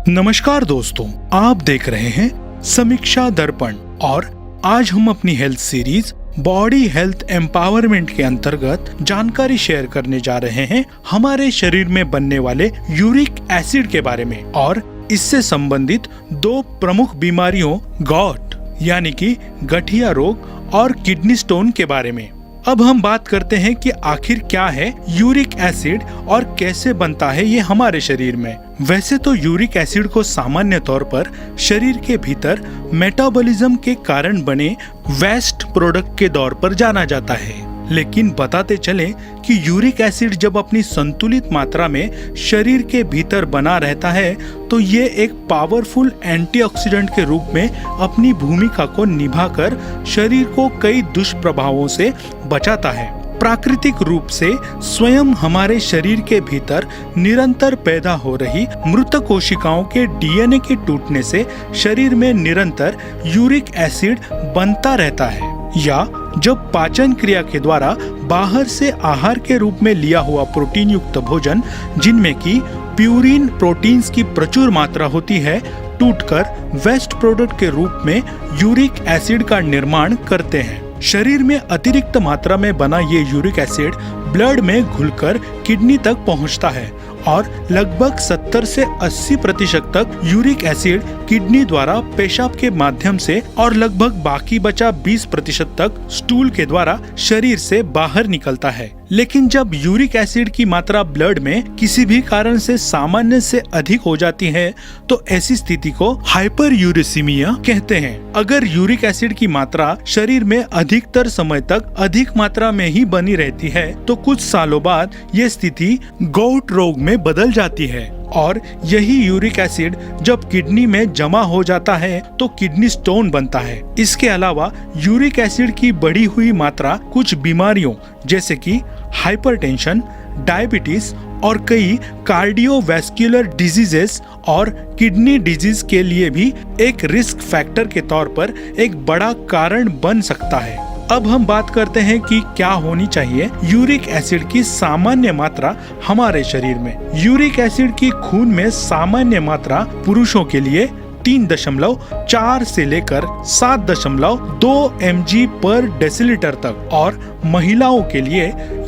नमस्कार दोस्तों, आप देख रहे हैं समीक्षा दर्पण और आज हम अपनी health series body health empowerment के अंतर्गत जानकारी शेयर करने जा रहे हैं हमारे शरीर में बनने वाले यूरिक एसिड के बारे में और इससे संबंधित दो प्रमुख बीमारियों गॉट यानी कि गठिया रोग और किडनी स्टोन के बारे में। अब हम बात करते हैं कि आखिर क्या है यूरिक एसिड और कैसे बनता है ये हमारे शरीर में। वैसे तो यूरिक एसिड को सामान्य तौर पर शरीर के भीतर मेटाबॉलिज्म के कारण बने वेस्ट प्रोडक्ट के तौर पर जाना जाता है, लेकिन बताते चले कि यूरिक एसिड जब अपनी संतुलित मात्रा में शरीर के भीतर बना रहता है तो ये एक पावरफुल एंटीऑक्सीडेंट के रूप में अपनी भूमिका को निभाकर शरीर को कई दुष्प्रभावों से बचाता है। प्राकृतिक रूप से स्वयं हमारे शरीर के भीतर निरंतर पैदा हो रही मृत कोशिकाओं के डीएनए के टूटने से शरीर में निरंतर यूरिक एसिड बनता रहता है, या जब पाचन क्रिया के द्वारा बाहर से आहार के रूप में लिया हुआ प्रोटीन युक्त भोजन जिनमें कि प्यूरिन प्रोटीन्स की प्रचुर मात्रा होती है टूटकर वेस्ट प्रोडक्ट के रूप में यूरिक एसिड का निर्माण करते हैं। शरीर में अतिरिक्त मात्रा में बना ये यूरिक एसिड ब्लड में घुलकर किडनी तक पहुंचता है और लगभग 70 से 80% तक यूरिक एसिड किडनी द्वारा पेशाब के माध्यम से और लगभग बाकी बचा 20% तक स्टूल के द्वारा शरीर से बाहर निकलता है। लेकिन जब यूरिक एसिड की मात्रा ब्लड में किसी भी कारण से सामान्य से अधिक हो जाती है तो ऐसी स्थिति को हाइपर यूरेसीमिया कहते हैं। अगर यूरिक एसिड की मात्रा शरीर में अधिकतर समय तक अधिक मात्रा में ही बनी रहती है तो कुछ सालों बाद ये स्थिति गॉट रोग में बदल जाती है और यही यूरिक एसिड जब किडनी में जमा हो जाता है तो किडनी स्टोन बनता है। इसके अलावा यूरिक एसिड की बढ़ी हुई मात्रा कुछ बीमारियों जैसे कि हाइपरटेंशन, डायबिटीज और कई कार्डियोवैस्कुलर डिजीजेस और किडनी डिजीज के लिए भी एक रिस्क फैक्टर के तौर पर एक बड़ा कारण बन सकता है। अब हम बात करते हैं कि क्या होनी चाहिए यूरिक एसिड की सामान्य मात्रा हमारे शरीर में। यूरिक एसिड की खून में सामान्य मात्रा पुरुषों के लिए 3.4 से लेकर 7.2 mg पर डेसीलीटर तक और महिलाओं के लिए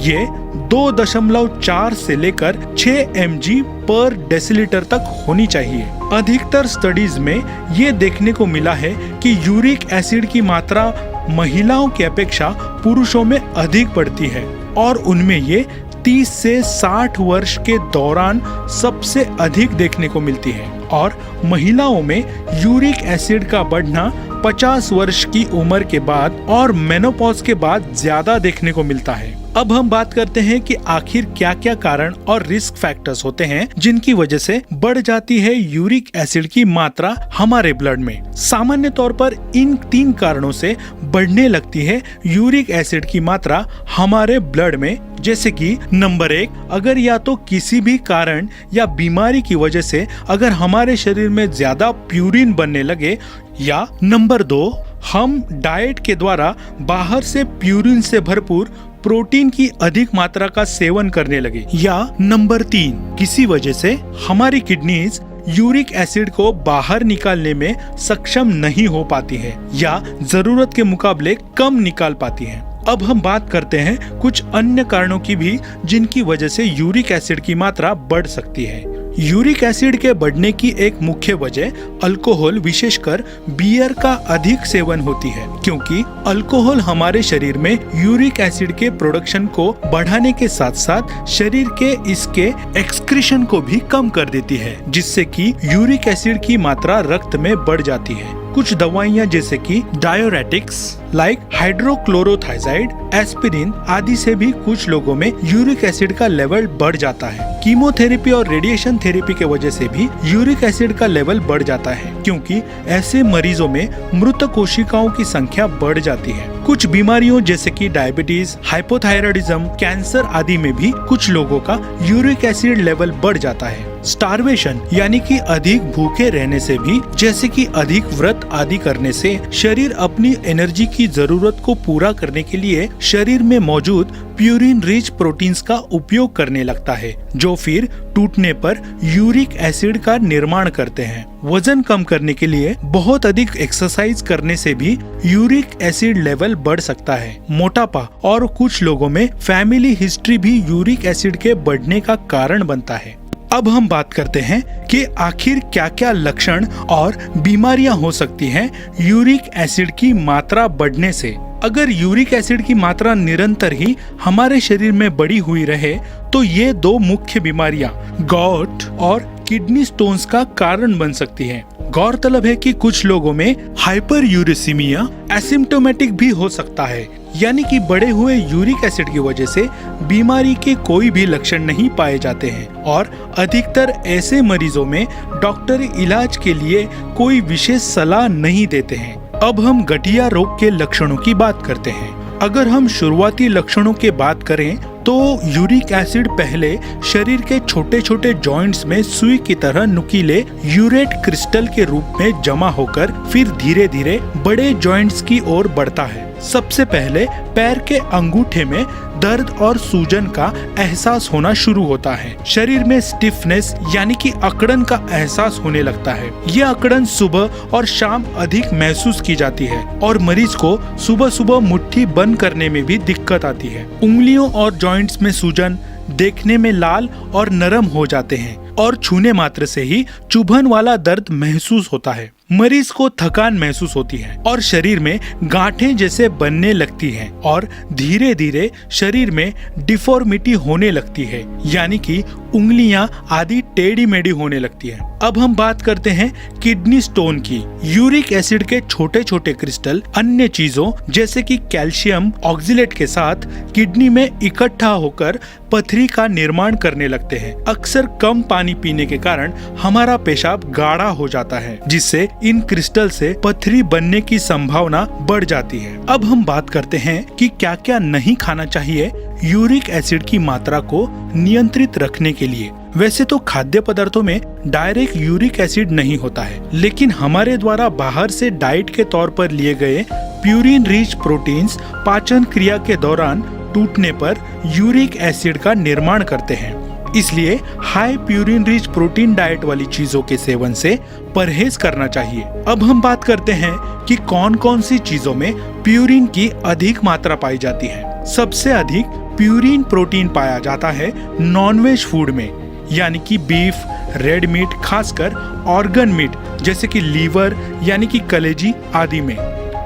ये 2.4 से लेकर 6 mg पर डेसीलीटर तक होनी चाहिए। अधिकतर स्टडीज में ये देखने को मिला है कि यूरिक एसिड की मात्रा महिलाओं की अपेक्षा पुरुषों में अधिक बढ़ती है और उनमें ये 30 से 60 वर्ष के दौरान सबसे अधिक देखने को मिलती है और महिलाओं में यूरिक एसिड का बढ़ना 50 वर्ष की उम्र के बाद और मेनोपॉज के बाद ज्यादा देखने को मिलता है। अब हम बात करते हैं कि आखिर क्या क्या कारण और रिस्क फैक्टर्स होते हैं जिनकी वजह से बढ़ जाती है यूरिक एसिड की मात्रा हमारे ब्लड में। सामान्य तौर पर इन 3 कारणों से बढ़ने लगती है यूरिक एसिड की मात्रा हमारे ब्लड में, जैसे कि नंबर 1, अगर या तो किसी भी कारण या बीमारी की वजह से अगर हमारे शरीर में ज्यादा प्यूरिन बनने लगे, या नंबर 2, हम डाइट के द्वारा बाहर से प्यूरिन से भरपूर प्रोटीन की अधिक मात्रा का सेवन करने लगे, या नंबर 3, किसी वजह से हमारी किडनीज यूरिक एसिड को बाहर निकालने में सक्षम नहीं हो पाती है या जरूरत के मुकाबले कम निकाल पाती है। अब हम बात करते हैं कुछ अन्य कारणों की भी जिनकी वजह से यूरिक एसिड की मात्रा बढ़ सकती है। यूरिक एसिड के बढ़ने की एक मुख्य वजह अल्कोहल, विशेषकर बियर का अधिक सेवन होती है, क्योंकि अल्कोहल हमारे शरीर में यूरिक एसिड के प्रोडक्शन को बढ़ाने के साथ साथ शरीर के इसके एक्सक्रीशन को भी कम कर देती है, जिससे कि यूरिक एसिड की मात्रा रक्त में बढ़ जाती है। कुछ दवाइयाँ जैसे कि डायोरेटिक्स लाइक हाइड्रोक्लोरोथाइजाइड, एस्पिरिन आदि से भी कुछ लोगों में यूरिक एसिड का लेवल बढ़ जाता है। कीमोथेरेपी और रेडिएशन थेरेपी के वजह से भी यूरिक एसिड का लेवल बढ़ जाता है, क्योंकि ऐसे मरीजों में मृत कोशिकाओं की संख्या बढ़ जाती है। कुछ बीमारियों जैसे कि डायबिटीज, हाइपोथायराइडिज्म, कैंसर आदि में भी कुछ लोगों का यूरिक एसिड लेवल बढ़ जाता है। स्टार्वेशन यानी कि अधिक भूखे रहने से भी, जैसे कि अधिक व्रत आदि करने से शरीर अपनी एनर्जी की की जरूरत को पूरा करने के लिए शरीर में मौजूद प्यूरिन रिच प्रोटीन्स का उपयोग करने लगता है, जो फिर टूटने पर यूरिक एसिड का निर्माण करते हैं। वजन कम करने के लिए बहुत अधिक एक्सरसाइज करने से भी यूरिक एसिड लेवल बढ़ सकता है। मोटापा और कुछ लोगों में फैमिली हिस्ट्री भी यूरिक एसिड के बढ़ने का कारण बनता है। अब हम बात करते हैं कि आखिर क्या क्या लक्षण और बीमारियां हो सकती हैं यूरिक एसिड की मात्रा बढ़ने से। अगर यूरिक एसिड की मात्रा निरंतर ही हमारे शरीर में बढ़ी हुई रहे तो ये दो मुख्य बीमारियां गॉट और किडनी स्टोन्स का कारण बन सकती हैं। गौरतलब है कि कुछ लोगों में हाइपर यूरेसीमिया एसिम्प्टोमेटिक भी हो सकता है, यानी कि बढ़े हुए यूरिक एसिड की वजह से बीमारी के कोई भी लक्षण नहीं पाए जाते हैं और अधिकतर ऐसे मरीजों में डॉक्टर इलाज के लिए कोई विशेष सलाह नहीं देते हैं। अब हम गठिया रोग के लक्षणों की बात करते हैं। अगर हम शुरुआती लक्षणों की बात करें तो यूरिक एसिड पहले शरीर के छोटे छोटे जॉइंट्स में सुई की तरह नुकीले यूरेट क्रिस्टल के रूप में जमा होकर फिर धीरे धीरे बड़े जॉइंट्स की ओर बढ़ता है। सबसे पहले पैर के अंगूठे में दर्द और सूजन का एहसास होना शुरू होता है। शरीर में स्टिफनेस यानी कि अकड़न का एहसास होने लगता है। ये अकड़न सुबह और शाम अधिक महसूस की जाती है और मरीज को सुबह सुबह मुट्ठी बंद करने में भी दिक्कत आती है। उंगलियों और जॉइंट्स में सूजन देखने में लाल और नरम हो जाते हैं और छूने मात्र से ही चुभन वाला दर्द महसूस होता है। मरीज को थकान महसूस होती है और शरीर में गांठें जैसे बनने लगती हैं और धीरे धीरे शरीर में डिफॉर्मिटी होने लगती है, यानी कि उंगलियां आदि टेढ़ी मेढ़ी होने लगती है। अब हम बात करते हैं किडनी स्टोन की। यूरिक एसिड के छोटे छोटे क्रिस्टल अन्य चीजों जैसे कि कैल्शियम ऑक्सिलेट के साथ किडनी में इकट्ठा होकर पथरी का निर्माण करने लगते हैं। अक्सर कम पानी पीने के कारण हमारा पेशाब गाढ़ा हो जाता है, जिससे इन क्रिस्टल से पथरी बनने की संभावना बढ़ जाती है। अब हम बात करते हैं कि क्या क्या नहीं खाना चाहिए यूरिक एसिड की मात्रा को नियंत्रित रखने के लिए। वैसे तो खाद्य पदार्थों में डायरेक्ट यूरिक एसिड नहीं होता है, लेकिन हमारे द्वारा बाहर से डाइट के तौर पर लिए गए प्यूरिन रिच प्रोटीन्स पाचन क्रिया के दौरान टूटने पर यूरिक एसिड का निर्माण करते हैं। इसलिए high purine rich protein diet वाली चीजों के सेवन से परहेज करना चाहिए। अब हम बात करते हैं कि कौन कौन सी चीजों में प्यूरिन की अधिक मात्रा पाई जाती है। सबसे अधिक प्यूरिन प्रोटीन पाया जाता है नॉनवेज फूड में, यानी कि बीफ, रेड मीट, खासकर ऑर्गन मीट जैसे कि लीवर यानी कि कलेजी आदि में,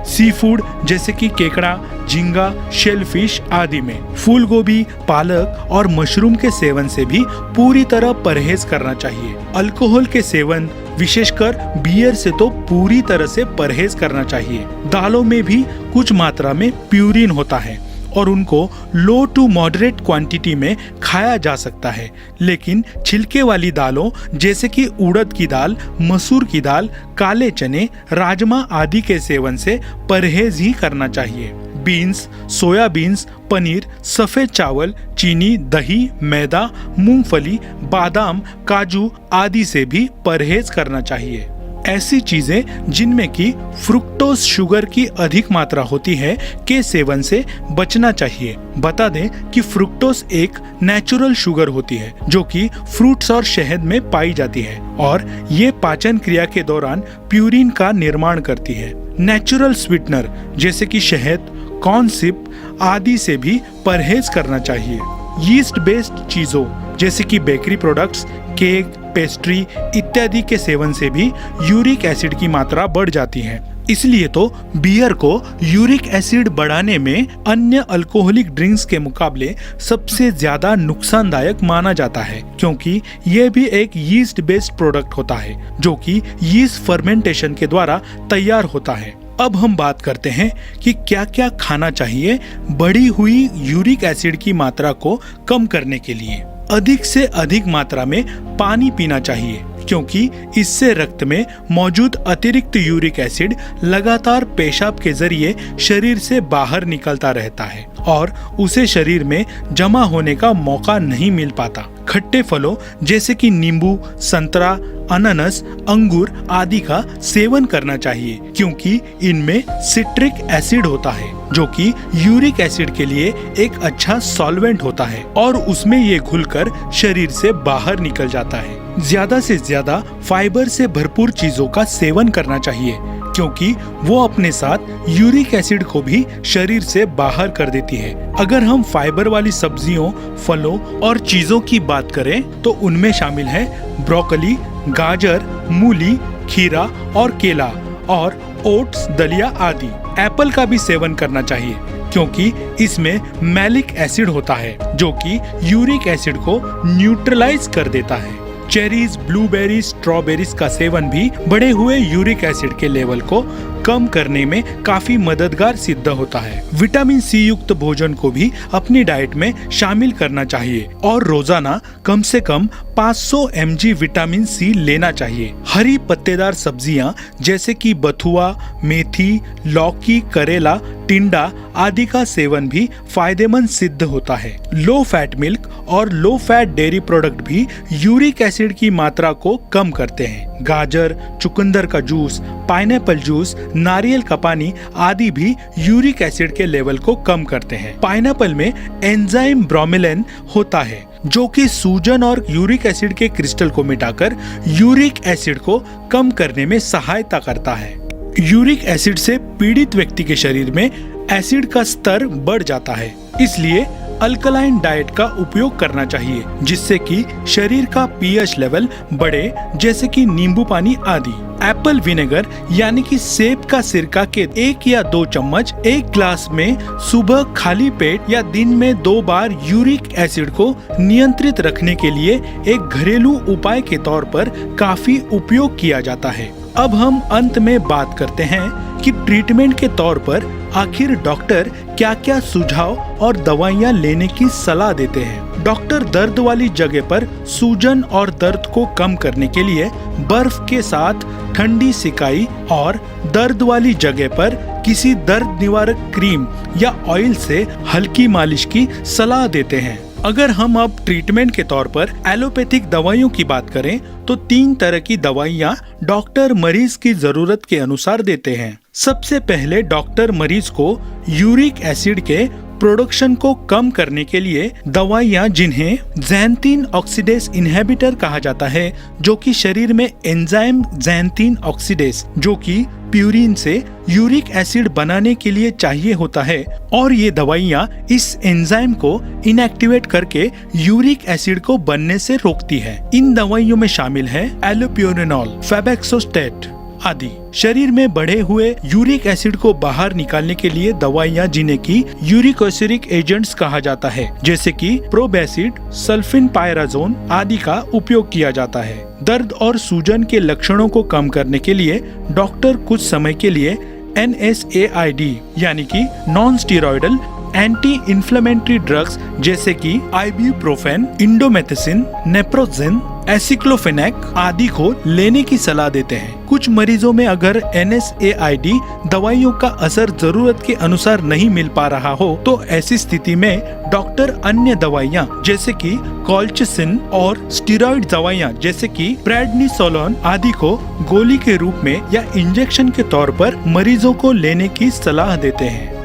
सी फूड जैसे कि केकड़ा, झींगा, शेलफिश आदि में, फूल गोभी, पालक और मशरूम के सेवन से भी पूरी तरह परहेज करना चाहिए। अल्कोहल के सेवन विशेषकर बियर से तो पूरी तरह से परहेज करना चाहिए। दालों में भी कुछ मात्रा में प्यूरिन होता है और उनको लो टू मॉडरेट क्वांटिटी में खाया जा सकता है, लेकिन छिलके वाली दालों जैसे कि उड़द की दाल, मसूर की दाल, काले चने, राजमा आदि के सेवन से परहेज ही करना चाहिए। बीन्स, सोयाबीन्स, पनीर, सफेद चावल, चीनी, दही, मैदा, मूंगफली, बादाम, काजू आदि से भी परहेज करना चाहिए। ऐसी चीजें जिनमें कि फ्रुक्टोज शुगर की अधिक मात्रा होती है के सेवन से बचना चाहिए। बता दें कि फ्रुक्टोज एक नेचुरल शुगर होती है जो कि फ्रूट्स और शहद में पाई जाती है और ये पाचन क्रिया के दौरान प्यूरिन का निर्माण करती है। नेचुरल स्वीटनर जैसे कि शहद, कॉर्न सिप आदि से भी परहेज करना चाहिए। यीस्ट बेस्ड चीजों जैसे कि बेकरी प्रोडक्ट्स, केक, पेस्ट्री इत्यादि के सेवन से भी यूरिक एसिड की मात्रा बढ़ जाती है। इसलिए तो बियर को यूरिक एसिड बढ़ाने में अन्य अल्कोहलिक ड्रिंक्स के मुकाबले सबसे ज्यादा नुकसानदायक माना जाता है, क्योंकि यह भी एक यीस्ट बेस्ड प्रोडक्ट होता है जो कि यीस्ट फर्मेंटेशन के द्वारा तैयार होता है। अब हम बात करते हैं कि क्या क्या खाना चाहिए बढ़ी हुई यूरिक एसिड की मात्रा को कम करने के लिए। अधिक से अधिक मात्रा में पानी पीना चाहिए, क्योंकि इससे रक्त में मौजूद अतिरिक्त यूरिक एसिड लगातार पेशाब के जरिए शरीर से बाहर निकलता रहता है और उसे शरीर में जमा होने का मौका नहीं मिल पाता। खट्टे फलों जैसे कि नींबू, संतरा, अनानास, अंगूर आदि का सेवन करना चाहिए क्योंकि इनमें सिट्रिक एसिड होता है जो कि यूरिक एसिड के लिए एक अच्छा सॉल्वेंट होता है और उसमें ये घुलकर शरीर से बाहर निकल जाता है। ज्यादा से ज्यादा फाइबर से भरपूर चीजों का सेवन करना चाहिए क्योंकि वो अपने साथ यूरिक एसिड को भी शरीर से बाहर कर देती है। अगर हम फाइबर वाली सब्जियों, फलों और चीजों की बात करें तो उनमें शामिल है ब्रोकली, गाजर, मूली, खीरा और केला और ओट्स, दलिया आदि। एप्पल का भी सेवन करना चाहिए क्योंकि इसमें मैलिक एसिड होता है जो कि यूरिक एसिड को न्यूट्रलाइज कर देता है। चेरीज, ब्लूबेरीज, स्ट्रॉबेरीज का सेवन भी बढ़े हुए यूरिक एसिड के लेवल को कम करने में काफी मददगार सिद्ध होता है। विटामिन सी युक्त भोजन को भी अपनी डाइट में शामिल करना चाहिए और रोजाना कम से कम 500 mg विटामिन सी लेना चाहिए। हरी पत्तेदार सब्जियां जैसे कि बथुआ, मेथी, लौकी, करेला, टिंडा आदि का सेवन भी फायदेमंद सिद्ध होता है। लो फैट मिल्क और लो फैट डेयरी प्रोडक्ट भी यूरिक एसिड की मात्रा को कम करते हैं। गाजर, चुकंदर का जूस, पाइनएप्पल जूस, नारियल का पानी आदि भी यूरिक एसिड के लेवल को कम करते हैं। पाइनएप्पल में एंजाइम ब्रोमेलिन होता है जो कि सूजन और यूरिक एसिड के क्रिस्टल को मिटाकर यूरिक एसिड को कम करने में सहायता करता है। यूरिक एसिड से पीड़ित व्यक्ति के शरीर में एसिड का स्तर बढ़ जाता है, इसलिए अल्कलाइन डाइट का उपयोग करना चाहिए जिससे कि शरीर का पीएच लेवल बढ़े, जैसे कि नींबू पानी आदि। एप्पल विनेगर यानी कि सेब का सिरका के 1 या 2 चम्मच एक ग्लास में सुबह खाली पेट या दिन में 2 बार यूरिक एसिड को नियंत्रित रखने के लिए एक घरेलू उपाय के तौर पर काफी उपयोग किया जाता है। अब हम अंत में बात करते हैं कि ट्रीटमेंट के तौर पर आखिर डॉक्टर क्या क्या सुझाव और दवाइयाँ लेने की सलाह देते हैं। डॉक्टर दर्द वाली जगह पर सूजन और दर्द को कम करने के लिए बर्फ के साथ ठंडी सिकाई और दर्द वाली जगह पर किसी दर्द निवारक क्रीम या ऑयल से हल्की मालिश की सलाह देते हैं। अगर हम अब ट्रीटमेंट के तौर पर एलोपैथिक दवाइयों की बात करें तो 3 तरह की दवाइयाँ डॉक्टर मरीज की जरूरत के अनुसार देते हैं। सबसे पहले डॉक्टर मरीज को यूरिक एसिड के प्रोडक्शन को कम करने के लिए दवाइयाँ जिन्हें ज़ैंथीन ऑक्सीडेज इनहिबिटर कहा जाता है, जो कि शरीर में एंजाइम ज़ैंथीन ऑक्सीडेज जो कि प्यूरिन से यूरिक एसिड बनाने के लिए चाहिए होता है, और ये दवाइयाँ इस एंजाइम को इनएक्टिवेट करके यूरिक एसिड को बनने से रोकती है। इन दवाइयों में शामिल है एलोप्योरेनॉल, फेबेक्सोस्टेट आदि। शरीर में बढ़े हुए यूरिक एसिड को बाहर निकालने के लिए दवाइयाँ जिन्हें की यूरिकोसिरिक एजेंट्स कहा जाता है, जैसे कि प्रोबेसिड, सल्फिनपायराजोन आदि का उपयोग किया जाता है। दर्द और सूजन के लक्षणों को कम करने के लिए डॉक्टर कुछ समय के लिए NSAID यानी कि non steroidal anti inflammatory drugs जैसे कि आइब्यूप्रोफेन, इंडोमेथिसिन, नेप्रोजेन, एसिक्लोफेनेक आदि को लेने की सलाह देते हैं। कुछ मरीजों में अगर NSAID दवाइयों का असर जरूरत के अनुसार नहीं मिल पा रहा हो तो ऐसी स्थिति में डॉक्टर अन्य दवाइयाँ जैसे कि कॉल्चिसिन और स्टीरॉयड दवाइयाँ जैसे कि प्रेडनिसोलोन आदि को गोली के रूप में या इंजेक्शन के तौर पर मरीजों को लेने की सलाह देते हैं।